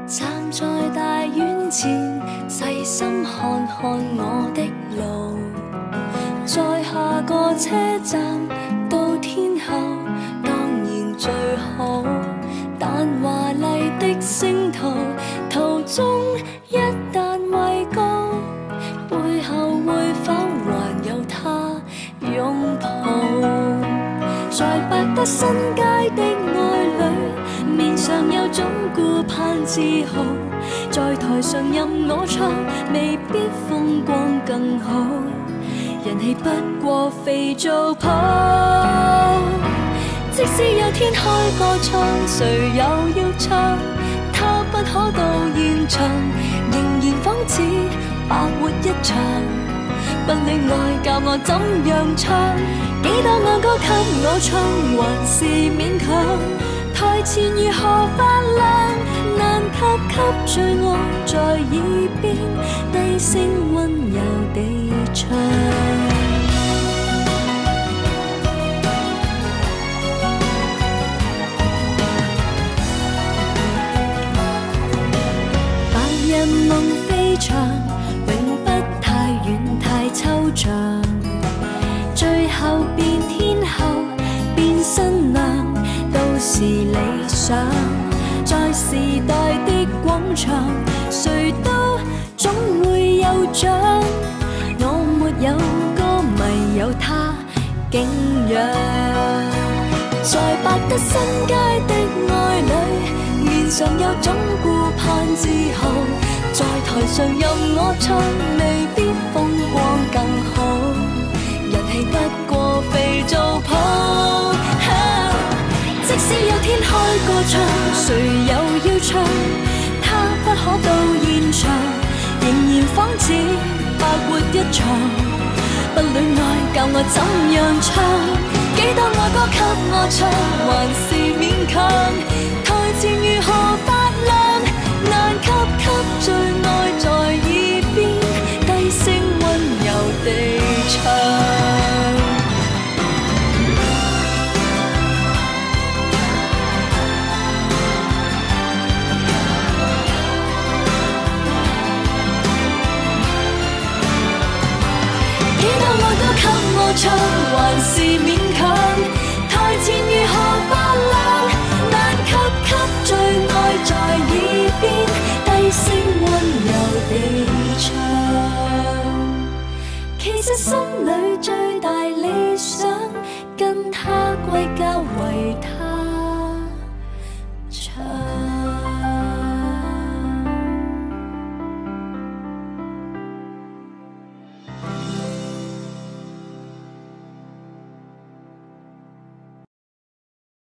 站在大院前，細心看看我的路，在下個車站到天后當然最好，但華麗的星途途中一旦畏高，背後會否還有他擁抱？在百德新街的愛侶，面上有種顧盼自豪，在台上任我唱，未必風光更好，人氣不過肥皂泡。即使有天開個唱，誰又要唱？他不可到現場，仍然仿似白活一場。不戀愛教我怎樣唱，幾多愛歌給我唱，還是勉強。台前如何發亮，難及給最愛在耳邊低聲溫柔地唱。白日夢飛翔，永不太遠太抽象，最後變天后變新娘都是理想。在時代的廣場，誰都總會有獎。我沒有歌迷，有他敬仰。在百德新街的愛侶，面上有種顧盼自豪，在台上任我唱，未必風光更好，人氣不過肥皂泡。即使有天開個唱，誰又要唱？他不可到現場，仍然仿似白活一場。不戀愛教我怎樣唱，幾多愛歌給我唱，還是勉強。台前如何發亮，難及給最愛在耳邊低聲溫柔地唱。幾多愛歌給我唱，還是勉強。台前如何發亮，難及給最愛在耳邊低聲溫柔地唱。其實心裏最大理想，跟他歸家為他。